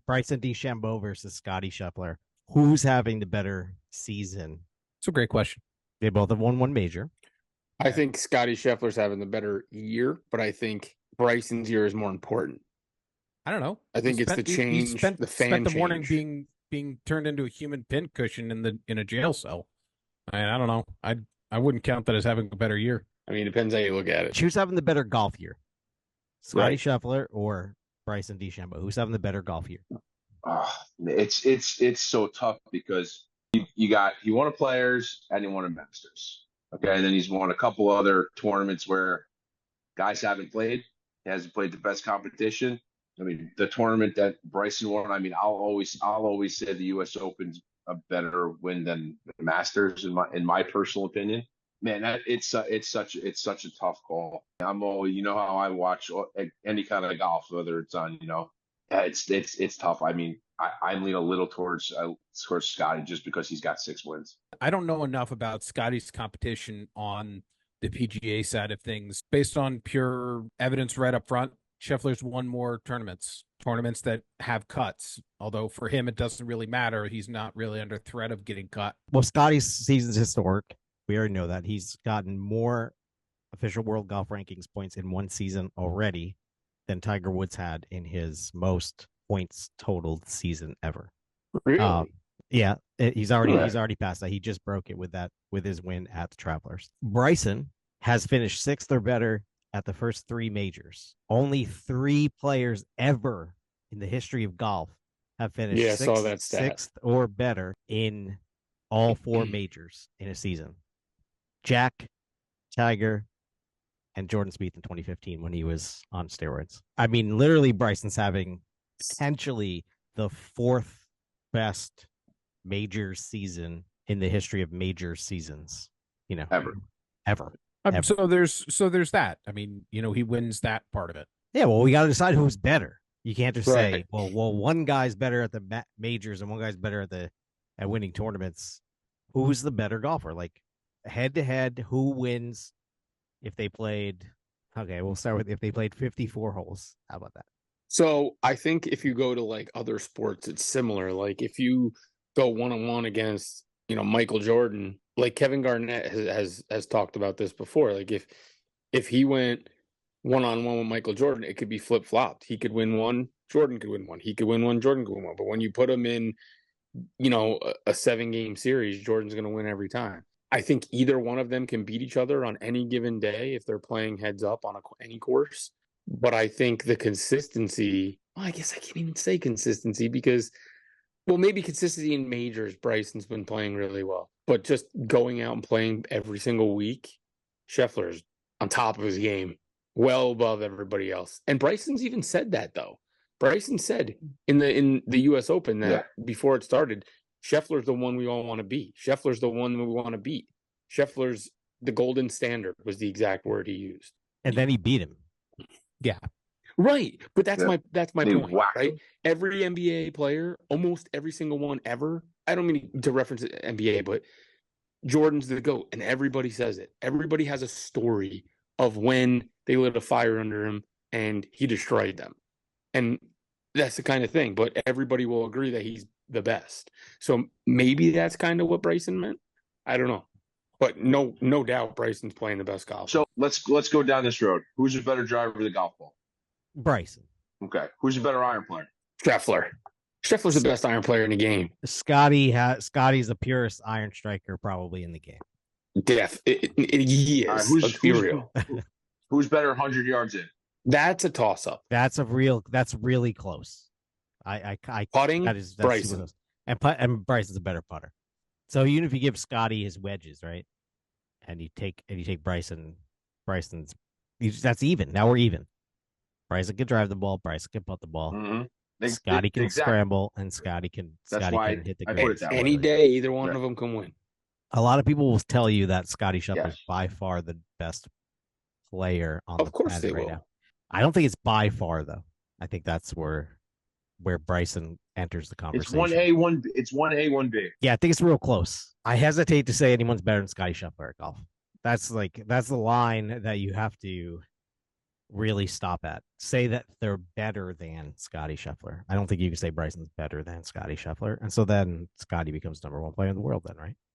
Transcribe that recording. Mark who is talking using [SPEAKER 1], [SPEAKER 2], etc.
[SPEAKER 1] Bryson DeChambeau versus Scottie Scheffler. Who's having the better season?
[SPEAKER 2] It's a great question.
[SPEAKER 1] They both have won one major.
[SPEAKER 3] I think Scottie Scheffler's having the better year, but I think Bryson's year is more important.
[SPEAKER 2] I don't know.
[SPEAKER 3] I think it's the change, the fan
[SPEAKER 2] spent the
[SPEAKER 3] change.
[SPEAKER 2] morning being turned into a human pincushion in a jail cell. I don't know. I wouldn't count that as having a better year.
[SPEAKER 3] I mean, it depends how you look at it.
[SPEAKER 1] Who's having the better golf year? Scottie
[SPEAKER 3] Right.
[SPEAKER 1] Scheffler or Bryson DeChambeau? Who's having the better golf year?
[SPEAKER 4] It's so tough because he won a Players and he won a Masters. Okay, and then he's won a couple other tournaments where guys haven't played. He hasn't played the best competition. I mean, the tournament that Bryson won. I mean, I'll always say the U.S. Open's a better win than the Masters in my personal opinion. Man, it's such a tough call. I'm always, you know how I watch any kind of golf, whether it's on, it's tough. I mean, I lean a little towards Scottie just because he's got 6 wins.
[SPEAKER 2] I don't know enough about Scottie's competition on the PGA side of things. Based on pure evidence right up front, Scheffler's won more tournaments that have cuts. Although for him, it doesn't really matter. He's not really under threat of getting cut.
[SPEAKER 1] Well, Scottie's season's historic. We already know that. He's gotten more official world golf rankings points in one season already than Tiger Woods had in his most points totaled season ever.
[SPEAKER 3] Really?
[SPEAKER 1] Yeah, he's already passed that. He just broke it with his win at the Travelers. Bryson has finished 6th or better at the first 3 majors. Only 3 players ever in the history of golf have finished
[SPEAKER 3] saw that stat.
[SPEAKER 1] 6th or better in all 4 majors in a season. Jack, Tiger, and Jordan Spieth in 2015 when he was on steroids. I mean, literally, Bryson's having potentially the 4th best major season in the history of major seasons. Ever.
[SPEAKER 2] So there's that. I mean, he wins that part of it.
[SPEAKER 1] Yeah, well, we got to decide who's better. You can't just say,
[SPEAKER 3] Right.
[SPEAKER 1] well, one guy's better at the majors and one guy's better at winning tournaments. Who's the better golfer? Like head to head, who wins if they played? Okay, we'll start with if they played 54 holes. How about that?
[SPEAKER 3] So I think if you go to like other sports, it's similar. Like if you go 1-on-1 against, Michael Jordan, like Kevin Garnett has talked about this before. Like if he went 1-on-1 with Michael Jordan, it could be flip-flopped. He could win one, Jordan could win one. He could win one, Jordan could win one. But when you put him in, a 7-game series, Jordan's going to win every time. I think either one of them can beat each other on any given day if they're playing heads up on any course. But I think the consistency, I guess I can't even say consistency because, maybe consistency in majors, Bryson's been playing really well. But just going out and playing every single week, Scheffler's on top of his game, well above everybody else. And Bryson's even said that, though. Bryson said in the U.S. Open that before it started, Scheffler's the one we all want to beat. Scheffler's the one we want to beat. Scheffler's the golden standard was the exact word he used.
[SPEAKER 1] And then he beat him.
[SPEAKER 2] Yeah.
[SPEAKER 3] Right. But that's my point,
[SPEAKER 4] whacked
[SPEAKER 3] right?
[SPEAKER 4] him.
[SPEAKER 3] Every NBA player, almost every single one ever, I don't mean to reference NBA, but Jordan's the GOAT, and everybody says it. Everybody has a story of when they lit a fire under him and he destroyed them. And that's the kind of thing, but everybody will agree that he's the best. So maybe that's kind of what Bryson meant. I don't know. But no doubt Bryson's playing the best golf.
[SPEAKER 4] So let's go down this road. Who's a better driver of the golf ball?
[SPEAKER 1] Bryson.
[SPEAKER 4] Okay. Who's a better iron player?
[SPEAKER 3] Scheffler. Scheffler's the best iron player in the game.
[SPEAKER 1] Scotty's the purest iron striker probably in the game.
[SPEAKER 3] He is. Let's be real.
[SPEAKER 4] Who's better 100 yards in?
[SPEAKER 3] That's a toss-up.
[SPEAKER 1] That's really close. I
[SPEAKER 3] Putting,
[SPEAKER 1] that's
[SPEAKER 3] Bryson.
[SPEAKER 1] And Bryson's a better putter. So even if you give Scottie his wedges, right, and you take Bryson's, that's even. Now we're even. Bryson can drive the ball. Bryson can putt the ball.
[SPEAKER 4] Mm-hmm.
[SPEAKER 1] Scottie can scramble, and Scottie can hit the
[SPEAKER 4] I
[SPEAKER 1] green.
[SPEAKER 4] put it that
[SPEAKER 3] Any
[SPEAKER 4] way.
[SPEAKER 3] day, either one of them can win.
[SPEAKER 1] A lot of people will tell you that Scottie Scheffler is
[SPEAKER 4] Yes.
[SPEAKER 1] by far the best player on
[SPEAKER 3] Of
[SPEAKER 1] the
[SPEAKER 3] course
[SPEAKER 1] planet
[SPEAKER 3] they
[SPEAKER 1] right
[SPEAKER 3] will.
[SPEAKER 1] now. I don't think it's by far though. I think that's where Bryson enters the conversation.
[SPEAKER 4] It's 1A, 1B.
[SPEAKER 1] Yeah, I think it's real close. I hesitate to say anyone's better than Scottie Scheffler at golf. That's the line that you have to really stop at. Say that they're better than Scottie Scheffler. I don't think you can say Bryson's better than Scottie Scheffler. And so then Scottie becomes number one player in the world then, right?